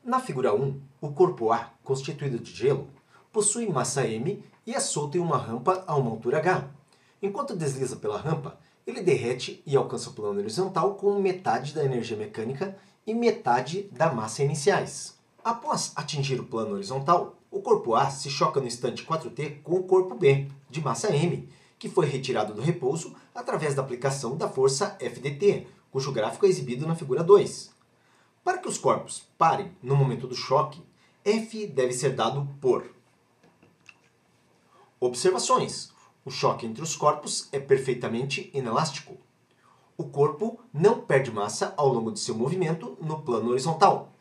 Na figura 1, o corpo A, constituído de gelo, possui massa m e é solto em uma rampa a uma altura h. Enquanto desliza pela rampa, ele derrete e alcança o plano horizontal com metade da energia mecânica e metade da massa iniciais. Após atingir o plano horizontal, o corpo A se choca no instante 4t com o corpo B, de massa m, que foi retirado do repouso através da aplicação da força FDT, cujo gráfico é exibido na figura 2. Para que os corpos parem no momento do choque, F deve ser dado por... Observações. O choque entre os corpos é perfeitamente inelástico. O corpo não perde massa ao longo de seu movimento no plano horizontal.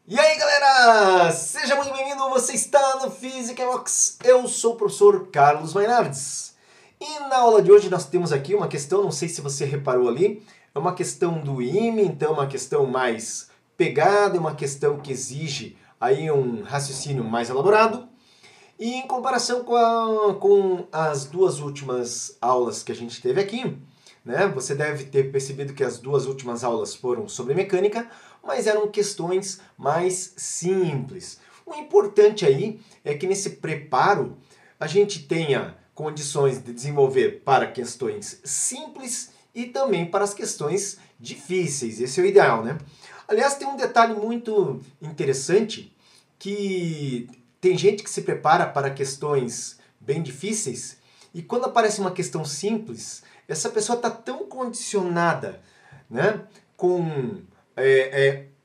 E aí, galera! Seja muito bem-vindo! Você está no Physics Rocks. Eu sou o professor Carlos Mainardes. E na aula de hoje nós temos aqui uma questão, não sei se você reparou ali, é uma questão do IME, então uma questão mais pegada, uma questão que exige aí um raciocínio mais elaborado. E em comparação com as duas últimas aulas que a gente teve aqui, né, você deve ter percebido que as duas últimas aulas foram sobre mecânica, mas eram questões mais simples. O importante aí é que nesse preparo a gente tenha condições de desenvolver para questões simples e também para as questões difíceis. Esse é o ideal, né? Aliás, tem um detalhe muito interessante, que tem gente que se prepara para questões bem difíceis e quando aparece uma questão simples, essa pessoa está tão condicionada, né, com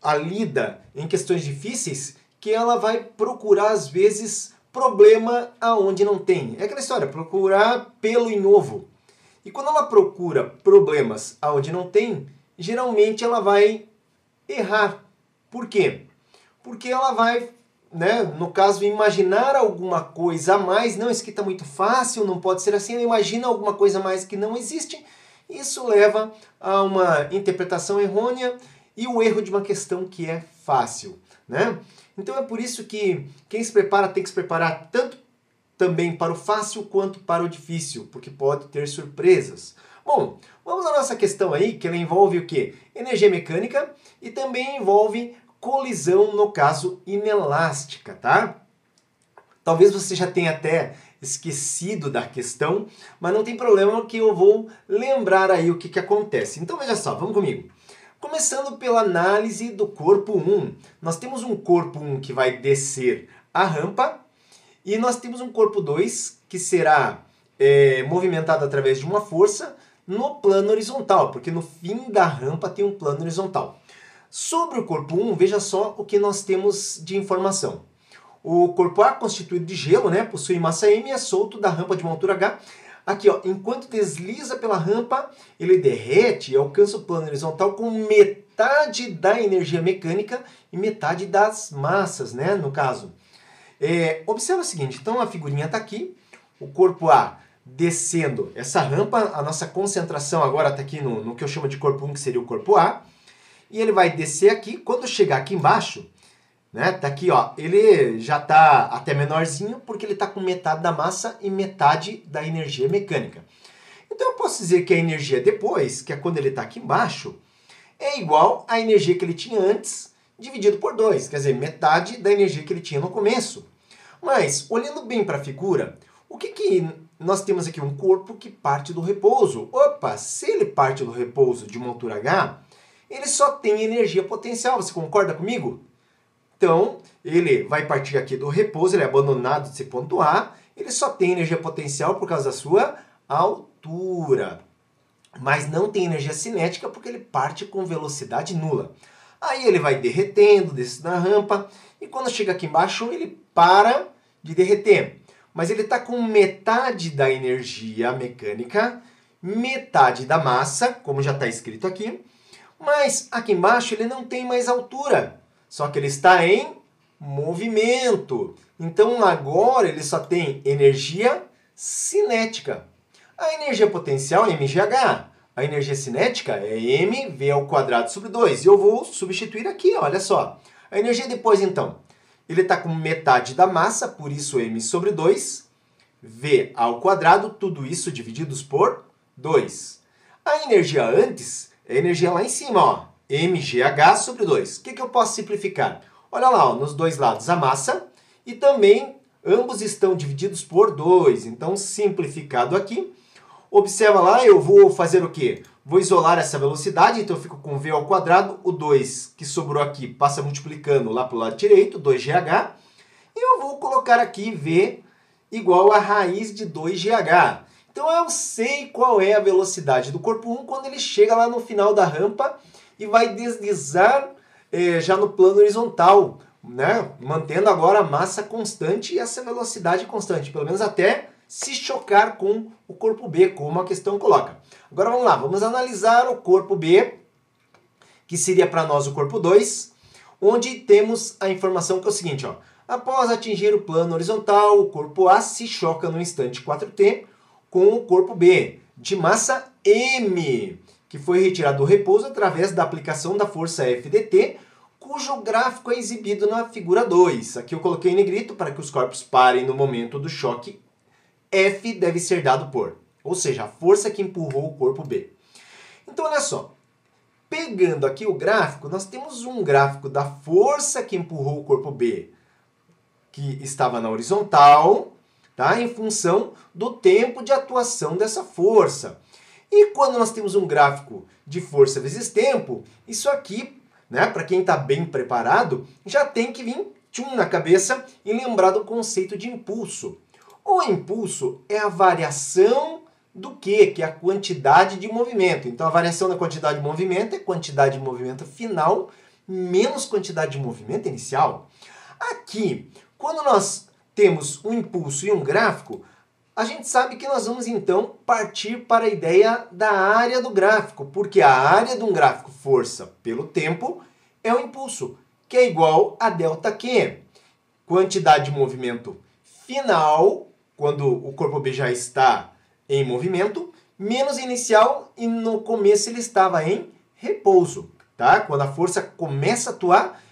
a lida em questões difíceis que ela vai procurar, às vezes, problema aonde não tem. É aquela história, procurar pelo em ovo. E quando ela procura problemas aonde não tem, geralmente ela vai errar. Por quê? Porque ela vai, né, no caso, imaginar alguma coisa a mais. Não, isso aqui está muito fácil, não pode ser assim. Ela imagina alguma coisa a mais que não existe. Isso leva a uma interpretação errônea e o erro de uma questão que é fácil, né? Então é por isso que quem se prepara tem que se preparar tanto também para o fácil quanto para o difícil, porque pode ter surpresas. Bom, vamos à nossa questão aí, que ela envolve o quê? Energia mecânica e também envolve colisão, no caso, inelástica, tá? Talvez você já tenha até esquecido da questão, mas não tem problema que eu vou lembrar aí o que acontece. Então veja só, vamos comigo. Começando pela análise do corpo 1. Nós temos um corpo 1 que vai descer a rampa e nós temos um corpo 2 que será movimentado através de uma força no plano horizontal, porque no fim da rampa tem um plano horizontal. Sobre o corpo 1, veja só o que nós temos de informação. O corpo A, constituído de gelo, né, possui massa m e é solto da rampa de uma altura h. Aqui, ó, enquanto desliza pela rampa, ele derrete e alcança o plano horizontal com metade da energia mecânica e metade das massas, né, no caso. Observa o seguinte, então a figurinha está aqui, o corpo A descendo essa rampa, a nossa concentração agora está aqui no que eu chamo de corpo 1, que seria o corpo A, e ele vai descer aqui, quando chegar aqui embaixo, né, tá aqui, ó, ele já está até menorzinho, porque ele está com metade da massa e metade da energia mecânica. Então eu posso dizer que a energia depois, que é quando ele está aqui embaixo, é igual à energia que ele tinha antes, dividido por 2, quer dizer, metade da energia que ele tinha no começo. Mas, olhando bem para a figura, o que nós temos aqui? Um corpo que parte do repouso. Opa, se ele parte do repouso de uma altura h, ele só tem energia potencial, você concorda comigo? Então, ele vai partir aqui do repouso, ele é abandonado desse ponto A, ele só tem energia potencial por causa da sua altura. Mas não tem energia cinética porque ele parte com velocidade nula. Aí ele vai derretendo, desce na rampa, e quando chega aqui embaixo, ele para de derreter. Mas ele está com metade da energia mecânica, metade da massa, como já está escrito aqui, mas aqui embaixo ele não tem mais altura, só que ele está em movimento. Então agora ele só tem energia cinética. A energia potencial é mgh. A energia cinética é mv² sobre 2. E eu vou substituir aqui, olha só. A energia depois, então, ele está com metade da massa, por isso m sobre 2, V ao quadrado, tudo isso divididos por 2. A energia antes é a energia lá em cima, ó, mgh sobre 2. O que eu posso simplificar? Olha lá, ó, nos dois lados a massa e também ambos estão divididos por 2. Então, simplificado aqui, observa lá, eu vou fazer o quê? Vou isolar essa velocidade, então eu fico com V ao quadrado, o 2 que sobrou aqui passa multiplicando lá para o lado direito, 2gh, e eu vou colocar aqui V igual a raiz de 2gh. Então eu sei qual é a velocidade do corpo 1 quando ele chega lá no final da rampa e vai deslizar já no plano horizontal, né? Mantendo agora a massa constante e essa velocidade constante, pelo menos até se chocar com o corpo B, como a questão coloca. Agora vamos lá, vamos analisar o corpo B, que seria para nós o corpo 2, onde temos a informação que é o seguinte, ó. Após atingir o plano horizontal, o corpo A se choca no instante 4t com o corpo B, de massa M, que foi retirado do repouso através da aplicação da força F dt, cujo gráfico é exibido na figura 2. Aqui eu coloquei em negrito para que os corpos parem no momento do choque. F deve ser dado por, ou seja, a força que empurrou o corpo B. Então, olha só. Pegando aqui o gráfico, nós temos um gráfico da força que empurrou o corpo B, que estava na horizontal, tá? Em função do tempo de atuação dessa força. E quando nós temos um gráfico de força vezes tempo, isso aqui, né, para quem está bem preparado, já tem que vir tchum na cabeça e lembrar do conceito de impulso. O impulso é a variação do quê? Que é a quantidade de movimento. Então, a variação da quantidade de movimento é quantidade de movimento final menos quantidade de movimento inicial. Aqui, quando nós temos um impulso e um gráfico, a gente sabe que nós vamos, então, partir para a ideia da área do gráfico, porque a área de um gráfico força pelo tempo é o impulso, que é igual a ΔQ. Quantidade de movimento final, quando o corpo B já está em movimento, menos inicial e no começo ele estava em repouso. Tá? Quando a força começa a atuar,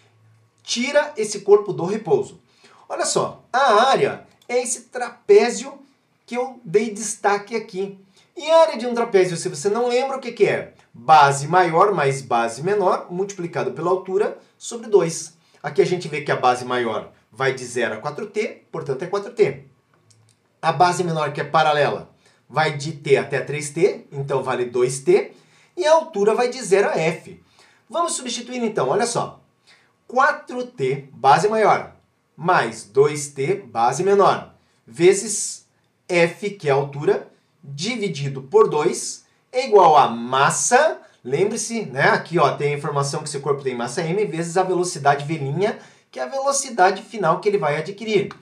tira esse corpo do repouso. Olha só, a área é esse trapézio que eu dei destaque aqui. E a área de um trapézio, se você não lembra, o que é? Base maior mais base menor, multiplicado pela altura, sobre 2. Aqui a gente vê que a base maior vai de 0 a 4t, portanto é 4t. A base menor, que é paralela, vai de t até 3t, então vale 2t. E a altura vai de 0 a f. Vamos substituir então, olha só. 4t, base maior, mais 2t, base menor, vezes f, que é a altura, dividido por 2, é igual a massa, lembre-se, né? Aqui ó, tem a informação que seu corpo tem massa m, vezes a velocidade v', que é a velocidade final que ele vai adquirir.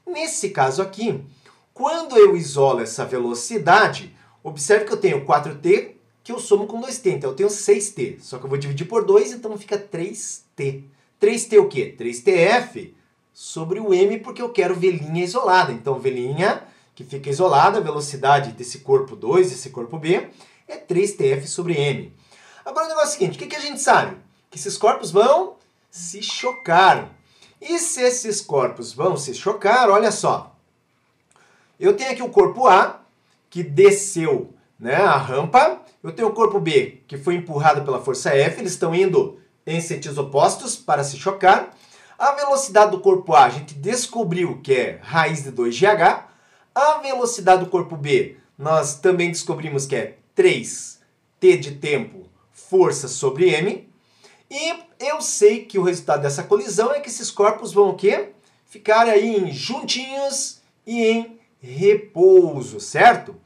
Nesse caso aqui, quando eu isolo essa velocidade, observe que eu tenho 4t, que eu somo com 2t, então eu tenho 6t, só que eu vou dividir por 2, então fica 3t. 3t o quê? 3tf sobre o m, porque eu quero v' isolada. Então, v' que fica isolada, a velocidade desse corpo 2, desse corpo B, é 3tf sobre m. Agora o negócio é o seguinte, o que a gente sabe? Que esses corpos vão se chocar. E se esses corpos vão se chocar, olha só. Eu tenho aqui o corpo A, que desceu, né, a rampa. Eu tenho o corpo B, que foi empurrado pela força F. Eles estão indo em sentidos opostos para se chocar. A velocidade do corpo A, a gente descobriu que é raiz de 2gh. A velocidade do corpo B, nós também descobrimos que é 3t de tempo, força sobre m. E eu sei que o resultado dessa colisão é que esses corpos vão o quê? Ficar aí juntinhos e em repouso, certo?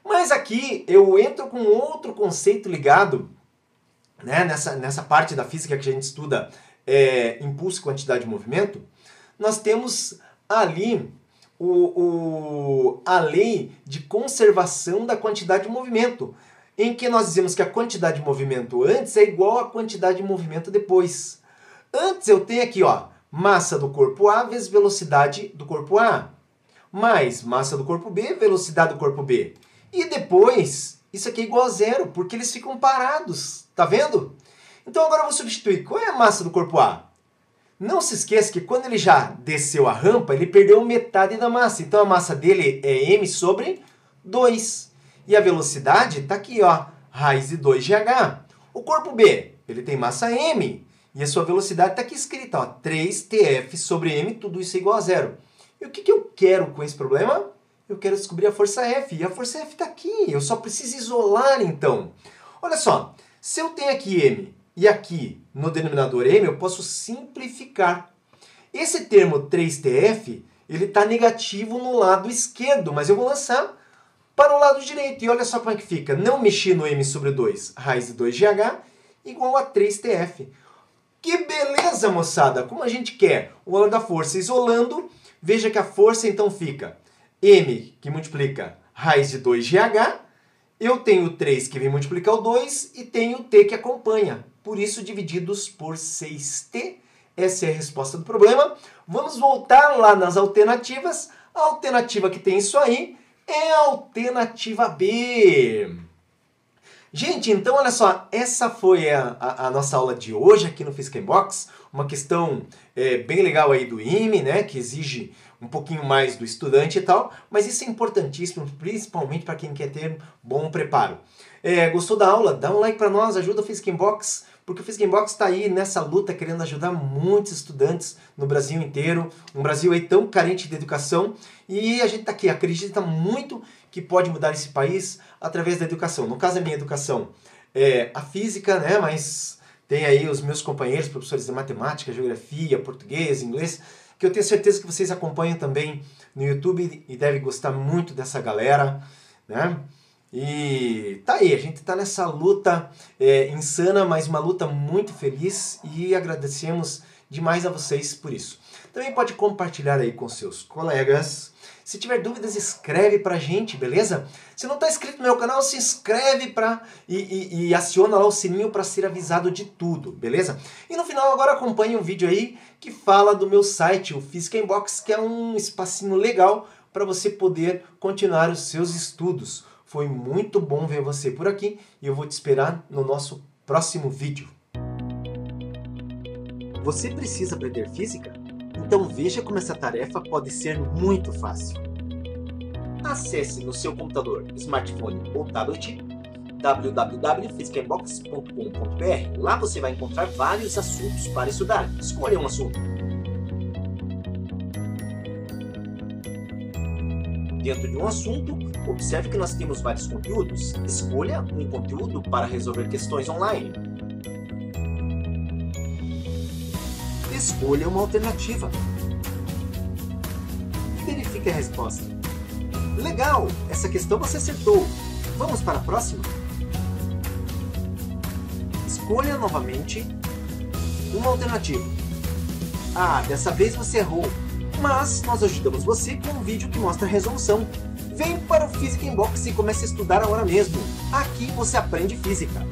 Mas aqui eu entro com outro conceito ligado, né, nessa parte da física que a gente estuda impulso e quantidade de movimento. Nós temos ali a lei de conservação da quantidade de movimento, em que nós dizemos que a quantidade de movimento antes é igual à quantidade de movimento depois. Antes eu tenho aqui, ó, massa do corpo A vezes velocidade do corpo A, mais massa do corpo B, velocidade do corpo B. E depois, isso aqui é igual a zero, porque eles ficam parados, tá vendo? Então agora eu vou substituir. Qual é a massa do corpo A? Não se esqueça que quando ele já desceu a rampa, ele perdeu metade da massa. Então a massa dele é m sobre 2. E a velocidade está aqui, ó, raiz de 2gh. O corpo B, ele tem massa m. E a sua velocidade está aqui escrita, ó, 3tf sobre m, tudo isso é igual a zero. E o que eu quero com esse problema? Eu quero descobrir a força F. E a força F está aqui. Eu só preciso isolar, então. Olha só, se eu tenho aqui m e aqui no denominador m, eu posso simplificar. Esse termo 3tf, ele está negativo no lado esquerdo, mas eu vou lançar para o lado direito. E olha só como é que fica. Não mexi no m sobre 2, raiz de 2gh, igual a 3tf. Que beleza, moçada! Como a gente quer o valor da força isolando, veja que a força então fica m, que multiplica raiz de 2gh, eu tenho o 3 que vem multiplicar o 2 e tenho o t que acompanha. Por isso, divididos por 6t. Essa é a resposta do problema. Vamos voltar lá nas alternativas. A alternativa que tem isso aí é a alternativa B. Gente, então olha só, essa foi a nossa aula de hoje aqui no Physics in Box. Uma questão bem legal aí do IME, né, que exige um pouquinho mais do estudante e tal, mas isso é importantíssimo, principalmente para quem quer ter bom preparo. Gostou da aula? Dá um like para nós, ajuda o Physics in Box, porque o Physics in Box está aí nessa luta querendo ajudar muitos estudantes no Brasil inteiro, um Brasil aí tão carente de educação, e a gente está aqui, acredita muito que pode mudar esse país através da educação. No caso, a minha educação é a física, né, mas tem aí os meus companheiros, professores de matemática, geografia, português, inglês, que eu tenho certeza que vocês acompanham também no YouTube e devem gostar muito dessa galera, né? E tá aí, a gente tá nessa luta insana, mas uma luta muito feliz e agradecemos demais a vocês por isso. Também pode compartilhar aí com seus colegas. Se tiver dúvidas, escreve pra gente, beleza? Se não tá inscrito no meu canal, se inscreve e aciona lá o sininho para ser avisado de tudo, beleza? E no final agora acompanhe um vídeo aí que fala do meu site, o Physics in Box, que é um espacinho legal para você poder continuar os seus estudos. Foi muito bom ver você por aqui e eu vou te esperar no nosso próximo vídeo. Você precisa aprender física? Então veja como essa tarefa pode ser muito fácil. Acesse no seu computador, smartphone ou tablet www.physicsinbox.com.br. Lá você vai encontrar vários assuntos para estudar. Escolha um assunto. Dentro de um assunto, observe que nós temos vários conteúdos. Escolha um conteúdo para resolver questões online. Escolha uma alternativa. Verifique a resposta. Legal! Essa questão você acertou. Vamos para a próxima? Escolha novamente uma alternativa. Dessa vez você errou. Mas nós ajudamos você com um vídeo que mostra a resolução. Vem para o Physics in Box e comece a estudar agora mesmo. Aqui você aprende física.